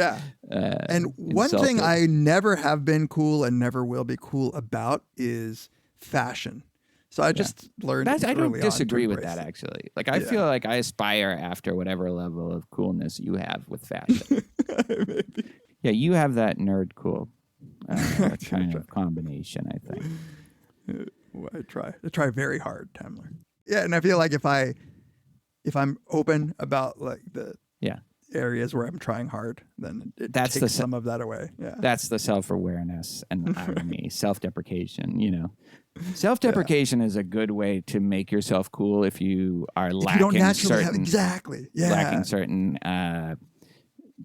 and one thing I never have been cool and never will be cool about is fashion. So I just learned. I don't early disagree on to with that, embrace it. actually. Like, I feel like I aspire after whatever level of coolness you have with fashion. Maybe. Yeah, you have that nerd cool kind of combination, I think. I try very hard, Tamler. Yeah, and I feel like if I'm open about like the areas where I'm trying hard, then it takes some of that away. Yeah, that's the self-awareness and irony, self-deprecation. You know, self-deprecation is a good way to make yourself cool if you are lacking certain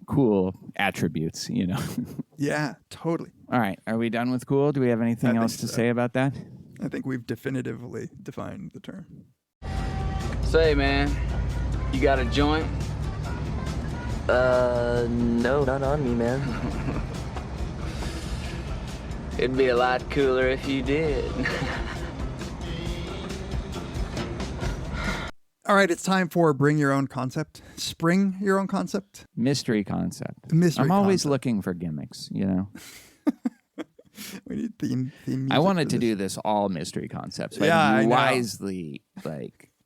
cool attributes. You know. Yeah, totally. All right, are we done with cool? Do we have anything else to say about that? I think we've definitively defined the term. Say, man, you got a joint? No, not on me, man. It'd be a lot cooler if you did. All right, it's time for Bring Your Own Concept. Spring Your Own Concept? Mystery concept. Mystery I'm always concept. looking for gimmicks, you know? We need theme music I wanted for to this. do this all mystery concepts, but Yeah, I you know. wisely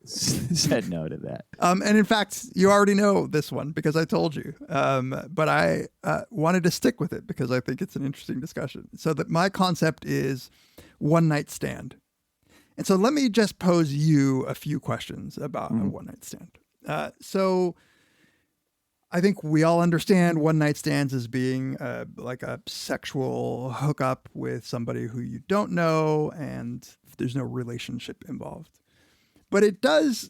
said no to that. And in fact, you already know this one because I told you. But I wanted to stick with it because I think it's an interesting discussion. So that my concept is one night stand. And so let me just pose you a few questions about a one night stand. So I think we all understand one night stands as being like a sexual hookup with somebody who you don't know and there's no relationship involved. But it does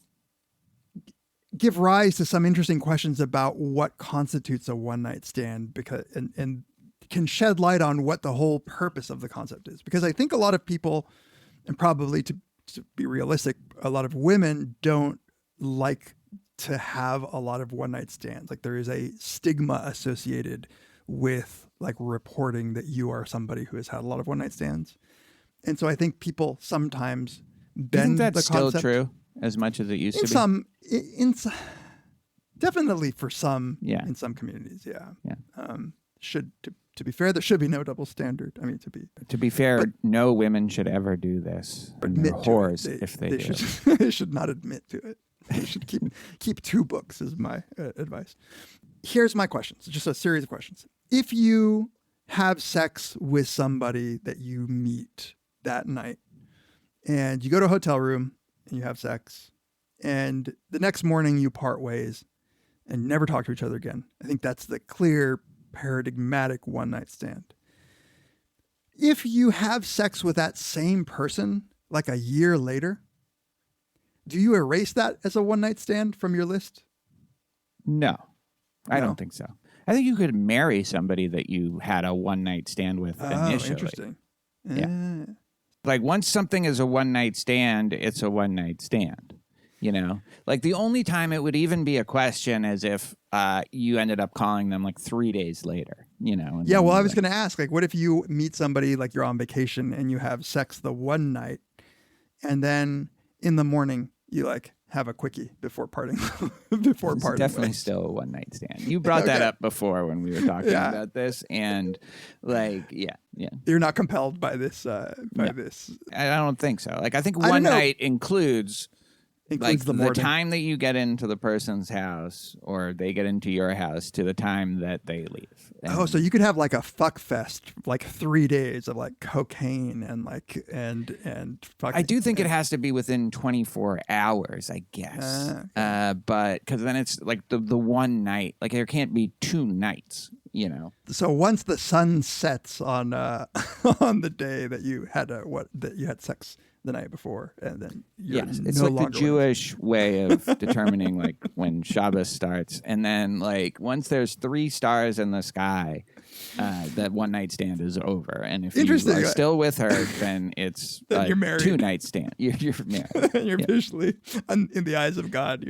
give rise to some interesting questions about what constitutes a one night stand because and can shed light on what the whole purpose of the concept is. Because I think a lot of people, and probably to be realistic, a lot of women don't like to have a lot of one night stands. Like there is a stigma associated with like reporting that you are somebody who has had a lot of one night stands. And so I think people sometimes bend Isn't that the still concept. true as much as it used to be? Definitely for some, Yeah. in some communities, yeah. Yeah. To be fair, there should be no double standard. I mean, To be fair, no women should ever do this. And they're admit to whores it. if they do. They should not admit to it. They should keep two books is my advice. Here's my questions, just a series of questions. If you have sex with somebody that you meet that night and you go to a hotel room and you have sex and the next morning you part ways and never talk to each other again, I think that's the clear paradigmatic one night stand. If you have sex with that same person like a year later, do you erase that as a one night stand from your list? No, I No? don't think so. I think you could marry somebody that you had a one night stand with initially. Interesting. Yeah. Like once something is a one night stand, it's a one night stand. You know, like the only time it would even be a question is if you ended up calling them like 3 days later, you know. And Yeah, then well, I you're was like, going to ask, like, what if you meet somebody, like you're on vacation and you have sex the one night and then in the morning you like have a quickie before parting. It's definitely ways. still a one night stand. You brought that up before when we were talking Yeah. about this, and like, yeah. You're not compelled by this. No. This. I don't think so. Like, I think I don't one know. night includes Includes the morning. time that you get into the person's house or they get into your house to the time that they leave. And So you could have like a fuck fest, like 3 days of like cocaine and like and fucking. I do think it has to be within 24 hours, I guess. But because then it's like the one night, like there can't be 2 nights, you know. So once the sun sets on on the day that you had sex the night before, and then you're it's no like longer the Jewish way of determining like when Shabbos starts, and then like once there's 3 stars in the sky, that one night stand is over, and if you are still with her, then it's then you're married. 2 night stand. You're married. You're officially, in the eyes of God,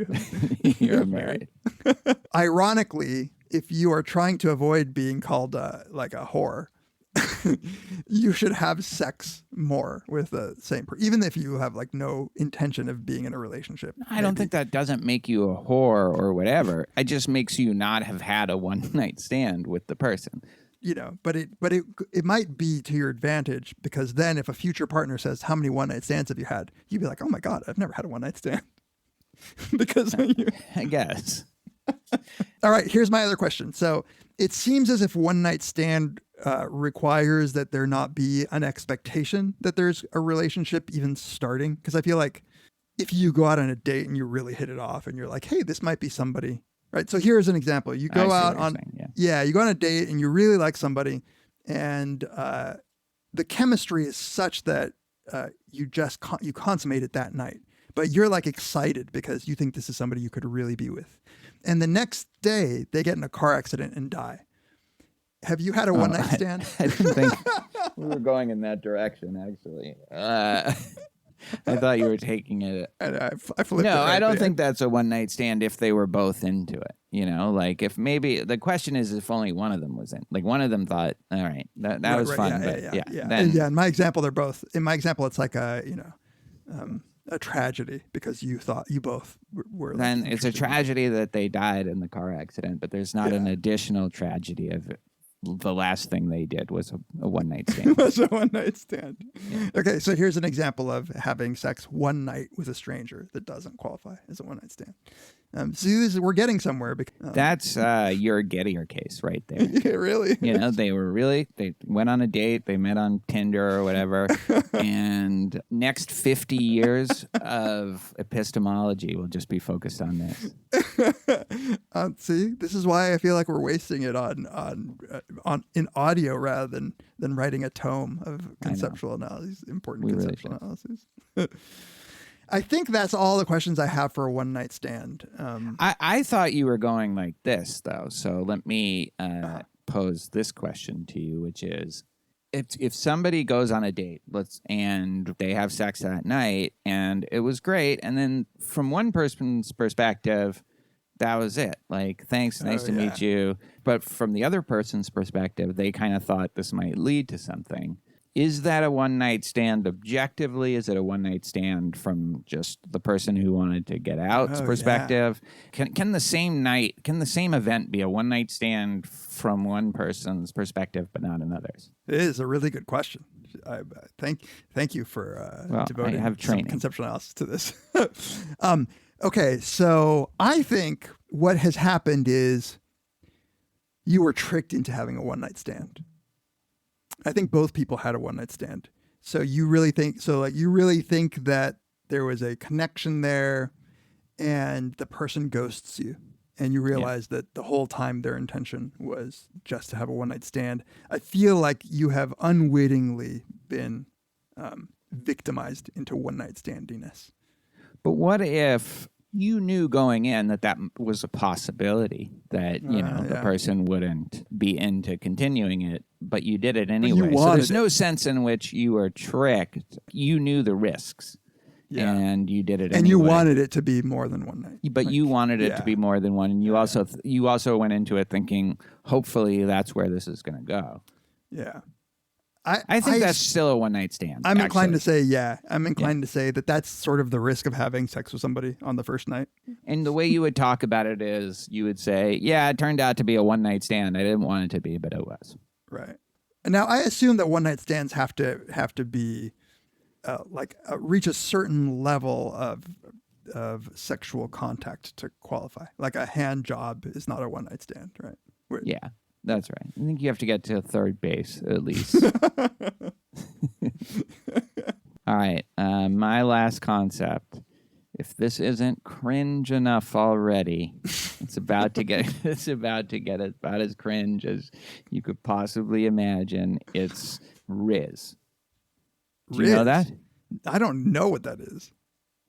you're married. Ironically, if you are trying to avoid being called like a whore, you should have sex more with the same person, even if you have like no intention of being in a relationship. I don't think that doesn't make you a whore or whatever. It just makes you not have had a one night stand with the person. You know, but it might be to your advantage, because then if a future partner says, "How many one night stands have you had?" you'd be like, "Oh my God, I've never had a one night stand." Because I guess. All right, here's my other question. So it seems as if one night stand requires that there not be an expectation that there's a relationship even starting. Because I feel like if you go out on a date and you really hit it off and you're like, hey, this might be somebody, right? So here's an example. You go out on, you go on a date and you really like somebody, and the chemistry is such that you consummate it that night. But you're like excited because you think this is somebody you could really be with. And the next day they get in a car accident and die. Have you had a one night stand? I didn't think we were going in that direction, actually. I thought you were taking it. I flipped it. No, right I don't there. think that's a one night stand if they were both into it. You know, like if maybe the question is if only one of them was in. Like one of them thought, all right, that was fun. Yeah. In my example, they're both. In my example, it's like a tragedy because you thought you both were. Then it's a tragedy that they died in the car accident, but there's not an additional tragedy of it. The last thing they did was a one night stand. It was a one night stand. Yeah. Okay, so here's an example of having sex one night with a stranger that doesn't qualify as a one night stand. See, we're getting somewhere. That's your Gettier case right there. Yeah, really? You know, they went on a date, they met on Tinder or whatever, and next 50 years of epistemology will just be focused on this. See, this is why I feel like we're wasting it on in audio rather than writing a tome of conceptual analyses, important conceptual analyses. I think that's all the questions I have for a one night stand. I thought you were going like this, though. So let me pose this question to you, which is, if somebody goes on a date, and they have sex that night, and it was great, and then from one person's perspective, that was it. Like, thanks, nice to meet you. But from the other person's perspective, they kind of thought this might lead to something. Is that a one-night stand objectively? Is it a one-night stand from just the person who wanted to get out's perspective? Yeah. Can the same event be a one-night stand from one person's perspective but not another's? It is a really good question. Thank you for devoting some conceptual analysis to this. Okay, so I think what has happened is you were tricked into having a one-night stand. I think both people had a one-night stand. So you really think that there was a connection there, and the person ghosts you, and you realize that the whole time their intention was just to have a one-night stand. I feel like you have unwittingly been victimized into one-night standiness. But what if you knew going in that was a possibility, that the person wouldn't be into continuing it, but you did it anyway? So there's no sense in which you were tricked. You knew the risks, and you did it anyway. And you wanted it to be more than one night. But you wanted it to be more than one, and you also went into it thinking, hopefully that's where this is going to go. Yeah. I think that's still a one-night stand. I'm inclined to say, I'm inclined to say that that's sort of the risk of having sex with somebody on the first night. And the way you would talk about it is you would say, it turned out to be a one-night stand. I didn't want it to be, but it was. Right. And now I assume that one-night stands have to be reach a certain level of of sexual contact to qualify. Like a hand job is not a one night stand, right? Yeah, that's right. I think you have to get to third base at least. All right. My last concept. If this isn't cringe enough already, it's about to get about as cringe as you could possibly imagine. It's Riz. Do you know that? I don't know what that is.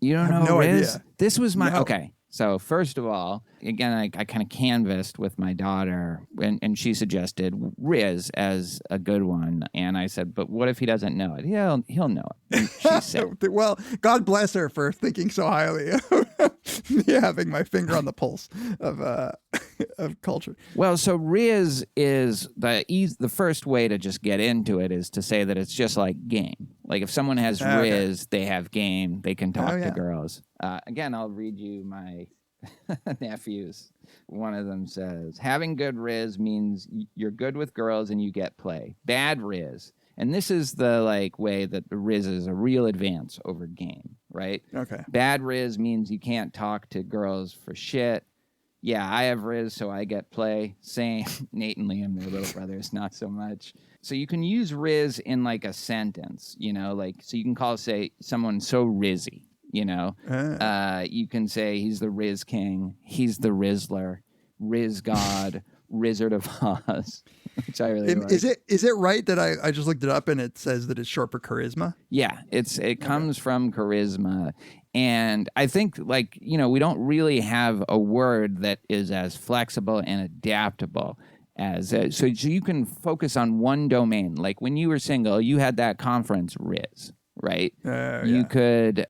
You don't know no Riz? idea. This was my... No. Okay. So first of all, again, I kind of canvassed with my daughter, and she suggested Riz as a good one. And I said, but what if he doesn't know it? He'll know it. And she said, well, God bless her for thinking so highly of me having my finger on the pulse of culture. Well, so Riz is the first way to just get into it is to say that it's just like game. Like if someone has Riz, they have game. They can talk to girls. Again, I'll read you my nephews. One of them says, having good Riz means you're good with girls and you get play. Bad Riz. And this is the way that the Riz is a real advance over game, right? Okay. Bad Riz means you can't talk to girls for shit. Yeah, I have Riz, so I get play. Same. Nate and Liam, they're little brothers, not so much. So you can use Riz in a sentence, so you can call, say, someone so Rizzy, You can say he's the Riz King, he's the Rizzler, Riz God, Rizzard of Oz, which I really like. Is it right that I just looked it up and it says that it's short for charisma? Yeah, it comes from charisma. And I think, we don't really have a word that is as flexible and adaptable as so you can focus on one domain. Like when you were single, you had that conference Riz, right? You could.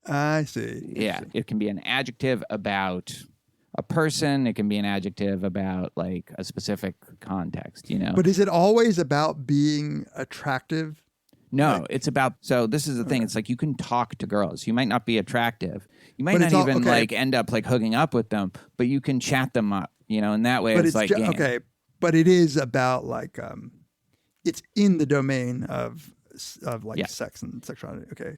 I see. Yeah, it can be an adjective about a person. It can be an adjective about a specific context. But is it always about being attractive? No, it's about, so this is the thing. It's you can talk to girls. You might not be attractive. You might not even end up hooking up with them, but you can chat them up, in that way. It's game. Okay. But it is about it's in the domain of sex and sexuality. Okay.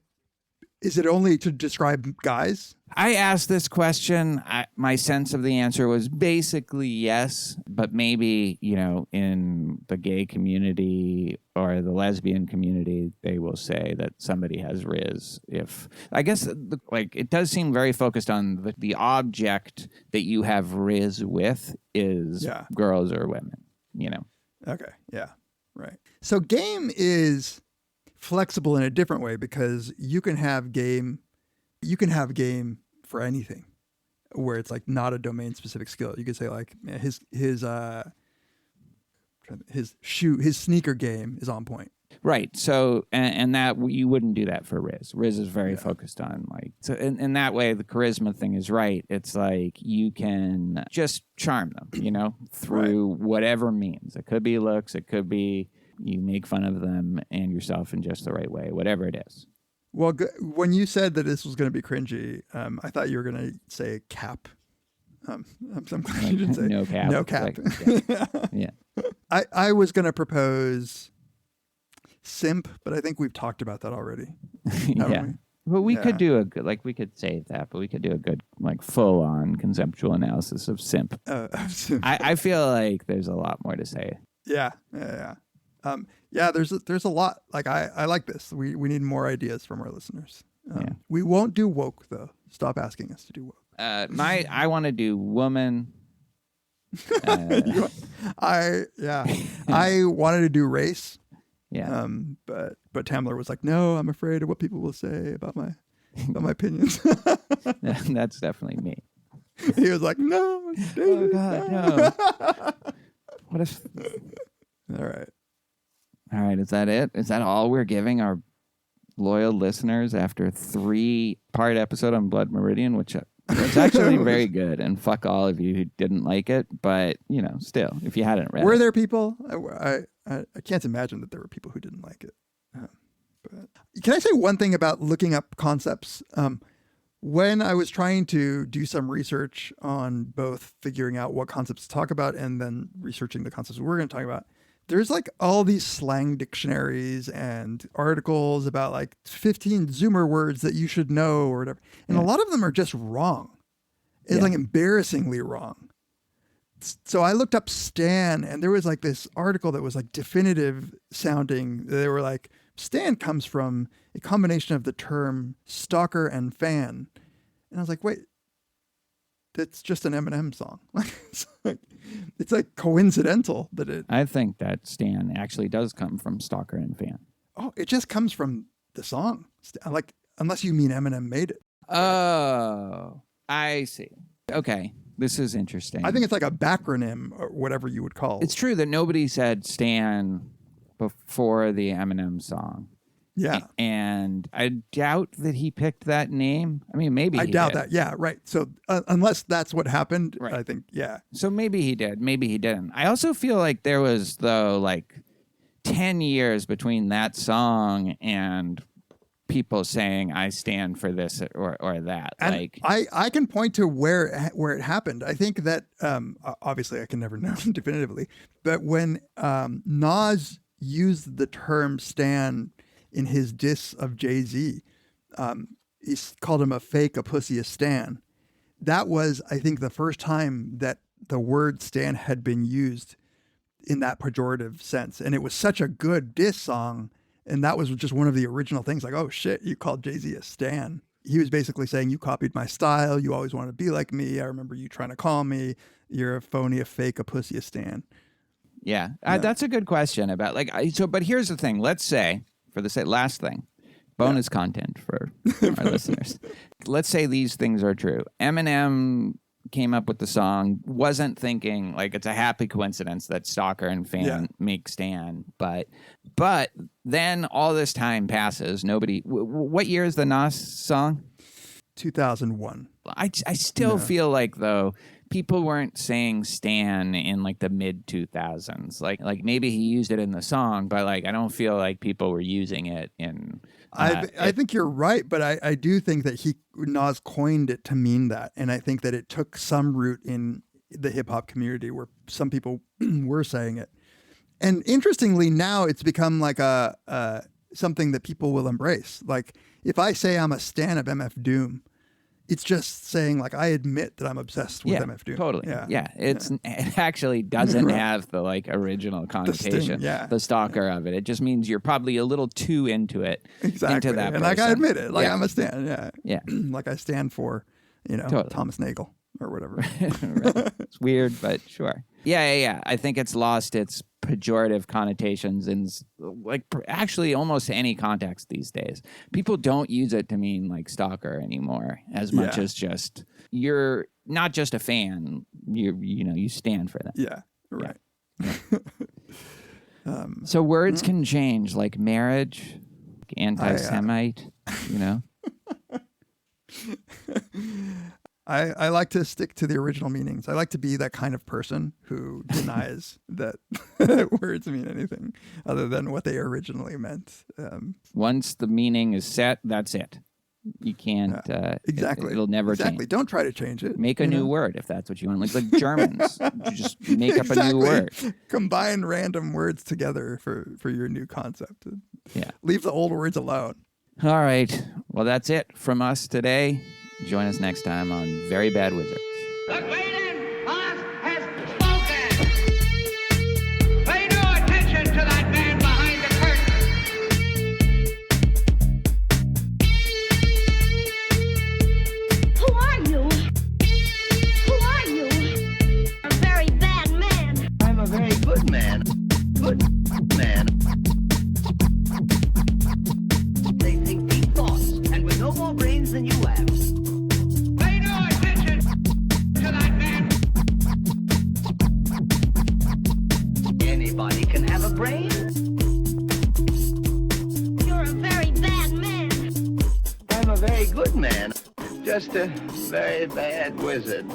Is it only to describe guys? I asked this question. My sense of the answer was basically yes, but maybe, in the gay community or the lesbian community, they will say that somebody has Riz. I guess it does seem very focused on the object that you have Riz with is girls or women, Okay. Yeah. Right. So game is flexible in a different way because you can have game for anything where it's not a domain specific skill. You could say his sneaker game is on point. Right. So, and that you wouldn't do that for Riz. Riz is very focused on so in that way, the charisma thing is right. It's you can just charm them, through whatever means. It could be looks. It could be you make fun of them and yourself in just the right way, whatever it is. Well, when you said that this was going to be cringy, I thought you were going to say cap. I'm glad you didn't say no cap. No cap. Yeah. I was going to propose simp, but I think we've talked about that already. Yeah. Well, we could do a good, we could save that, but we could do a good, full-on conceptual analysis of simp. I feel like there's a lot more to say. Yeah. There's a lot. I like this. We need more ideas from our listeners. We won't do woke though. Stop asking us to do woke. I want to do woman. I wanted to do race. Yeah. But Tamler was like, no, I'm afraid of what people will say about my opinions. That's definitely me. He was like, no. Oh God, no. What if? All right. All right, is that it? Is that all we're giving our loyal listeners after 3-part episode on Blood Meridian, which it's actually very good, and fuck all of you who didn't like it, but, still, if you hadn't read Were there people? I can't imagine that there were people who didn't like it. But can I say one thing about looking up concepts? When I was trying to do some research on both figuring out what concepts to talk about and then researching the concepts we're going to talk about, there's like all these slang dictionaries and articles about like 15 Zoomer words that you should know or whatever. And a lot of them are just wrong. It's like embarrassingly wrong. So I looked up stan, and there was like this article that was like definitive sounding. They were like, stan comes from a combination of the term stalker and fan. And I was like, wait, that's just an Eminem song. It's like coincidental that it. I think that stan actually does come from stalker and fan. Oh, it just comes from the song. Like, unless you mean Eminem made it. Oh, I see. Okay. This is interesting. I think it's like a backronym or whatever you would call it. It's true that nobody said stan before the Eminem song. Yeah. And I doubt that he picked that name. I mean, maybe I he doubt did. that. Yeah, right. So unless that's what happened, Right. I think, yeah. So maybe he did. Maybe he didn't. I also feel like there was, though, like 10 years between that song and people saying, I stand for this or that. And like I can point to where it happened. I think that, obviously I can never know definitively, but when Nas used the term stan in his diss of Jay-Z, he called him a fake, a pussy, a stan. That was, I think, the first time that the word stan had been used in that pejorative sense. And it was such a good diss song. And that was just one of the original things, like, oh shit, you called Jay-Z a stan. He was basically saying, you copied my style. You always wanted to be like me. I remember you trying to call me. You're a phony, a fake, a pussy, a stan. Yeah, that's a good question about like, but here's the thing. Let's say, for the last thing, bonus content for our listeners. Let's say these things are true. Eminem came up with the song, wasn't thinking like it's a happy coincidence that stalker and fan make stan, but then all this time passes. Nobody. What year is the Nas song? 2001. I still feel like though people weren't saying stan in like the mid 2000s. Like maybe he used it in the song, but like I don't feel like people were using it in. I think you're right, but I do think that Nas coined it to mean that, and I think that it took some root in the hip hop community where some people were saying it. And interestingly, now it's become like a something that people will embrace. Like if I say I'm a stan of MF Doom, it's just saying like I admit that I'm obsessed with MF Doom. Totally. Yeah. It actually doesn't have the like original connotation. The stalker of it. It just means you're probably a little too into it. Exactly. Into that and person. like I admit it. Like I'm a stan. Yeah. Like I stand for, Thomas Nagel or whatever. Right. It's weird, but sure. Yeah. I think it's lost its pejorative connotations in like actually almost any context these days. People don't use it to mean like stalker anymore as much as just you're not just a fan. You stand for that. Yeah. Right. Yeah. So words can change, like marriage, anti-Semite. I like to stick to the original meanings. I like to be that kind of person who denies that words mean anything other than what they originally meant. Once the meaning is set, that's it. You can't. Exactly. It'll never change. Don't try to change it. Make a new word if that's what you want. Like Germans, you just make up a new word. Combine random words together for your new concept. Yeah. Leave the old words alone. All right. Well, that's it from us today. Join us next time on Very Bad Wizards. The great Oz has spoken. Pay no attention to that man behind the curtain. Who are you? Who are you? A very bad man. I'm a very good man. Good man. They think deep thoughts, and with no more brains than you have. Pay no attention to that man. Anybody can have a brain. You're a very bad man. I'm a very good man. Just a very bad wizard.